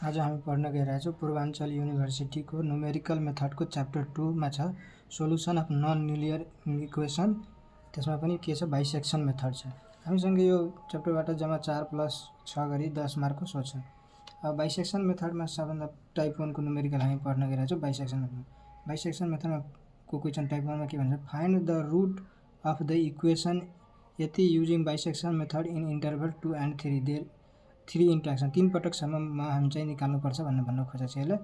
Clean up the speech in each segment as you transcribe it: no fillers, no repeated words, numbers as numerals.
आज हामी पढ्न गइरहेको छौँ पूर्वाञ्चल युनिभर्सिटीको न्युमेरिकल मेथडको च्याप्टर 2 मा छ solution of non linear equation. त्यसमा पनि के छ बाइसेक्सन मेथड छ। हामीसँग यो च्याप्टरबाट जम्मा 4+6 गरी 10 मार्कको सोध्छ। अब बाइसेक्सन मेथडमा सबभन्दा टाइप 1 को न्युमेरिकल हामी पढ्न गइरहेको छौँ बाइसेक्सन मेथड। बाइसेक्सन मेथडमा को क्वेसन टाइप 1 मा के भन्छ, find the root of the equation यति using bisection method in interval 2 and 3 there 3 interaction 3 पटकसम्ममा हामी चाहिँ निकाल्नुपर्छ भन्न खोजेको छ यसले।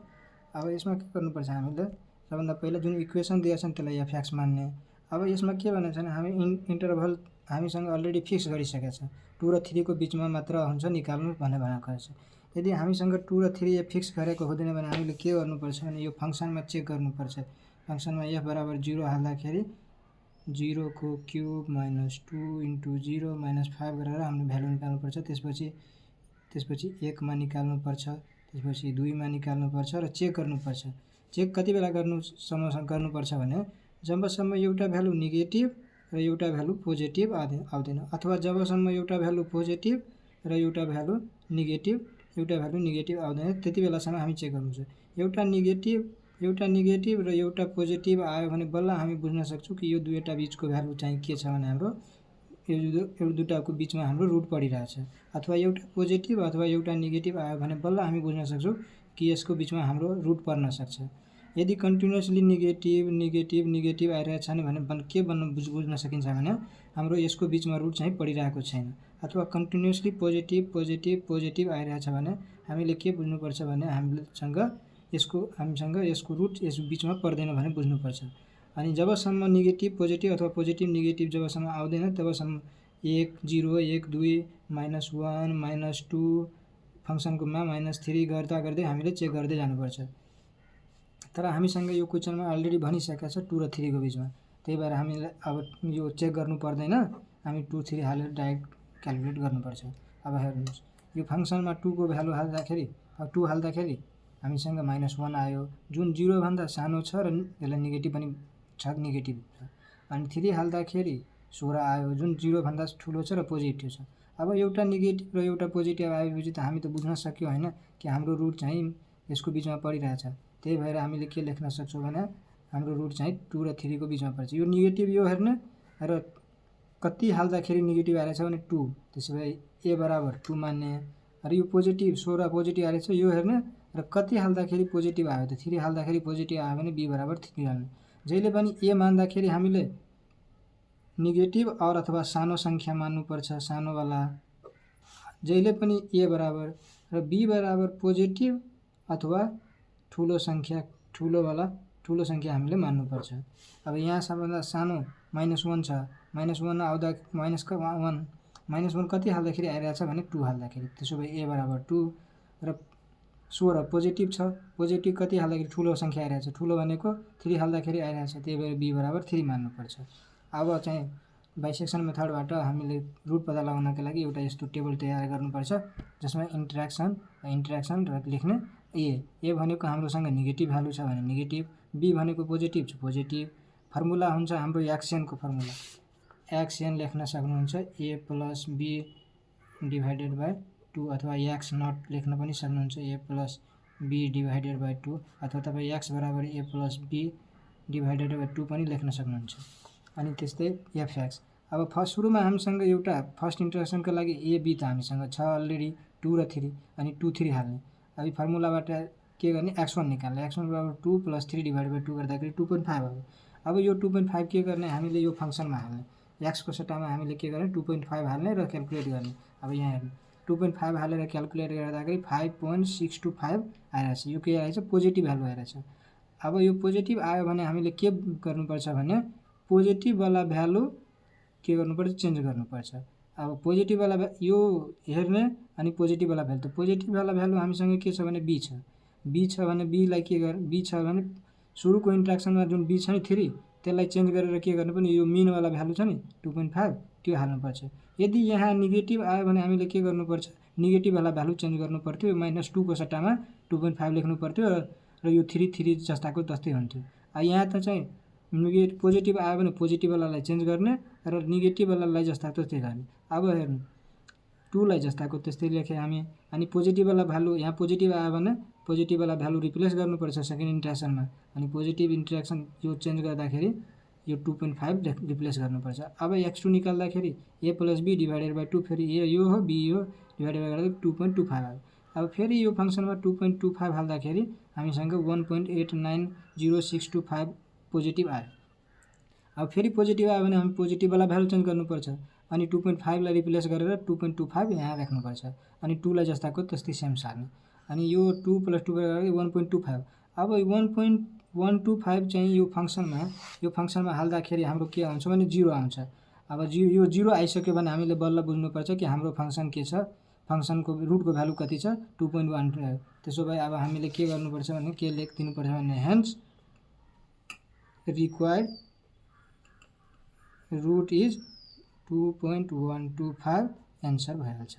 अब यसमा के गर्नुपर्छ, हामीले सबभन्दा पहिला जुन इक्वेसन दिएको छ नि त्यसलाई एफएक्स मान्ने। अब यसमा के भनेको छ भने हामी इन्टरभल हामीसँग अलरेडी फिक्स गरिसकेको छ, 2 र 3 को बिचमा मात्र हुन्छ निकाल्नु भनेको छ। यदि हामीसँग 2 र 3 फिक्स गरेको हुँदैन भने हामीले के गर्नुपर्छ भने यो फङ्सनमा चेक गर्नुपर्छ। फङ्सनमा f बराबर 0 हाल्दाखेरि 0 को क्युब माइनस 2 इन्टु 0 माइनस 5 गरेर हामीले भ्यालु निकाल्नुपर्छ। त्यसपछि 1 मा निकाल्नुपर्छ, त्यसपछि 2 मा निकाल्नुपर्छ र चेक गर्नुपर्छ। चेक कति बेला गर्नुपर्छ भने जबसम्म एउटा भ्यालु नेगेटिभ र एउटा भ्यालु पोजिटिभ आउँदैन, अथवा जबसम्म एउटा भ्यालु पोजिटिभ र एउटा भ्यालु नेगेटिभ आउँदैन त्यति बेलासम्म हामी चेक गर्नुपर्छ। एउटा नेगेटिभ र एउटा पोजिटिभ आयो भने बल्ल हामी बुझ्न सक्छौँ कि यो दुईवटा बिचको भ्यालु चाहिँ के छ भने हाम्रो यो दुईटाको बिचमा हाम्रो रुट पडिरहेछ। अथवा एउटा पोजिटिभ अथवा एउटा नेगेटिभ आयो भने बल्ल हामी बुझ्न सक्छौँ कि यसको बिचमा हाम्रो रुट पर्न सक्छ। यदि कन्टिन्युसली नेगेटिभ आइरहेछ भने के बुझ्न सकिन्छ भने हाम्रो यसको बिचमा रुट चाहिँ पडिरहेको छैन। अथवा कन्टिन्युसली पोजिटिभ आइरहेछ भने हामीले के बुझ्नुपर्छ भने हामीसँग यसको रुट यस बिचमा पर्दैन भने बुझ्नुपर्छ। अनि जबसम्म नेगेटिभ पोजिटिभ अथवा पोजिटिभ नेगेटिभ जबसम्म आउँदैन तबसम्म 1 0 1 2 -1 -2 फङ्सनको मा -3 गर्दै हामीले चेक गर्दै जानुपर्छ। तर हामीसँग यो क्वेसनमा अलरेडी भनिसकेको छ 2 र 3 को बिचमा, त्यही भएर हामीले अब यो चेक गर्नु पर्दैन, हामी 2 3 हालेर डाइरेक्ट क्याल्कुलेट गर्नुपर्छ। अब हेर्नुहोस्, यो फङ्सनमा 2 को भ्यालु हाल्दाखेरि हामीसँग -1 आयो जुन 0 भन्दा सानो छ र यसलाई नेगेटिभ पनि छ, नेगेटिभ छ। अनि 3 हाल्दाखेरि 16 आयो जुन 0 भन्दा ठुलो छ र पोजिटिभ छ। अब एउटा नेगेटिभ र एउटा पोजिटिभ आएपछि त हामी त बुझ्न सक्यो होइन कि हाम्रो रुट चाहिँ यसको बिचमा पडिरहेछ। त्यही भएर हामीले के लेख्न सक्छौँ भने हाम्रो रुट चाहिँ 2 र 3 को बिचमा पर्छ। यो नेगेटिभ यो हेर्ने र कति हाल्दाखेरि नेगेटिभ आएछ भने 2, त्यसो भए ए बराबर 2 मान्ने। र यो पोजिटिभ 16 पोजिटिभ आएछ यो हेर्ने र कति हाल्दाखेरि पोजिटिभ आयो त 3 हाल्दाखेरि पोजिटिभ आयो भने बी बराबर 3 हाल्ने। जहिले पनि ए मान्दाखेरि हामीले नेगेटिभ और अथवा सानो सङ्ख्या मान्नुपर्छ, सानोवाला। जहिले पनि ए बराबर र बी बराबर पोजिटिभ अथवा ठुलो सङ्ख्या हामीले मान्नुपर्छ। अब यहाँ सबभन्दा सानो -1 छ, -1 आउँदा -1 कति हाल्दाखेरि आइरहेछ भने 2 हाल्दाखेरि, त्यसो भए ए बराबर 2 र 16 पोजिटिभ छ, पोजिटिभ कति हाल्दाखेरि ठुलो सङ्ख्या आइरहेछ, ठुलो भनेको 3 हाल्दाखेरि आइरहेछ, त्यही भएर बी बराबर 3 मान्नुपर्छ। अब चाहिँ बाइसेक्सन मेथडबाट हामीले रुट पत्ता लगाउनका लागि एउटा यस्तो टेबल तयार गर्नुपर्छ जसमा इन्ट्र्याक्सन र लेख्ने ए भनेको हाम्रोसँग नेगेटिभ भ्यालु छ भने नेगेटिभ, बी भनेको पोजिटिभ छ पोजिटिभ। फर्मुला हुन्छ हाम्रो एक्सएनको फर्मुला, एक्सएन लेख्न सक्नुहुन्छ ए प्लस बी डिभाइडेड बाई 2 अथवा एक्स नट लेख्न पनि सक्नुहुन्छ ए प्लस बी डिभाइडेड बाई 2 अथवा तपाईँ एक्स बराबर ए प्लस बी डिभाइडेड बाई 2 पनि लेख्न सक्नुहुन्छ। अनि त्यस्तै एफएक्स। अब सुरुमा हामीसँग एउटा फर्स्ट इन्ट्र्याक्सनको लागि ए बी त हामीसँग छ अलरेडी 2 र 3, अनि 2 3 हाल्ने। अब फर्मुलाबाट के गर्ने, x1 निकाल्ने, x1 बराबर 2 + 3 डिभाइड बाई 2 गर्दाखेरि 2.5 आयो। अब यो 2.5 के गर्ने, हामीले यो फङ्सनमा हाल्ने, एक्सको सट्टामा हामीले के गर्ने 2.5 हाल्ने र क्याल्कुलेट गर्ने। अब यहाँ हेर्नु 2.5 हालेर क्याल्कुलेट गर्दाखेरि 5.625 आइरहेछ, यो के आइरहेछ पोजिटिभ भ्यालु आइरहेछ। अब यो पोजिटिभ आयो भने हामीले के गर्नुपर्छ भने पोजिटिभवाला भ्यालु के गर्नुपर्छ, चेन्ज गर्नुपर्छ। अब पोजिटिभवाला यो हेर्ने अनि पोजिटिभवाला भ्यालु, त पोजिटिभवाला भ्यालु हामीसँग के छ भने बी छ भने बीलाई के गर्ने, बी छ भने सुरुको इन्ट्र्याक्सनमा जुन बी छ नि 3 त्यसलाई चेन्ज गरेर के गर्नु पनि यो मिनवाला भ्यालु छ नि 2.5 त्यो हाल्नुपर्छ। यदि यहाँ नेगेटिभ आयो भने हामीले के गर्नुपर्छ, नेगेटिभवाला भ्यालु चेन्ज गर्नु पर्थ्यो, -2 को सट्टामा 2.5 लेख्नु पर्थ्यो र यो 3 जस्ताको जस्तै हुन्थ्यो। यहाँ त चाहिँ पोजिटिभ आयो भने पोजिटिभवालालाई चेन्ज गर्ने र नेगेटिभवालालाई जस्ताको त्यस्तै गर्ने। अब हेर्नु 2लाई जस्ताको त्यस्तै लेखे हामी। अनि पोजिटिभ वाला भ्यालु यहाँ पोजिटिभ आयो भने पोजिटिभ वाला भ्यालु रिप्लेस गर्नुपर्छ सेकेन्ड इन्ट्रेक्सनमा। अनि पोजिटिभ इन्ट्रेक्सन यो चेन्ज गर्दाखेरि यो 2.5 रिप्लेस गर्नुपर्छ। अब x2 निकाल्दाखेरि a + b डिभाइडेड बाई 2 फेरि a यो हो b यो डिभाइडेड गर्दा 2.25 आयो। अब फेरि यो फंक्सनमा 2.25 हाल्दाखेरि हामीसँग 1.890625 पोजिटिभ आयो। अब फेरि पोजिटिभ आयो भने हामी पोजिटिभ वाला भ्यालु चेन्ज गर्नुपर्छ। अनि 2.5 लाई रिप्लेस गरेर 2.25 यहाँ राख्नुपर्छ। अनि 2 लाई जस्ताको त्यस्तै सेम सार्ने। अनि यो 2 + 2 गरेर 1.25। अब 1.125 चाहिँ यो फंक्सनमा हाल्दाखेरि हाम्रो के आउँछ भने 0 आउँछ। अब यो 0 आइसक्यो भने हामीले बल्ल बुझ्नुपर्छ कि हाम्रो फंक्सन के छ, फंक्सनको रुटको भ्यालु कति छ 2.1। त्यसो भए अब हामीले के गर्नुपर्छ भने के लेखिदिनुपर्छ भने hence required root is 2.125 answer भइहाल्छ।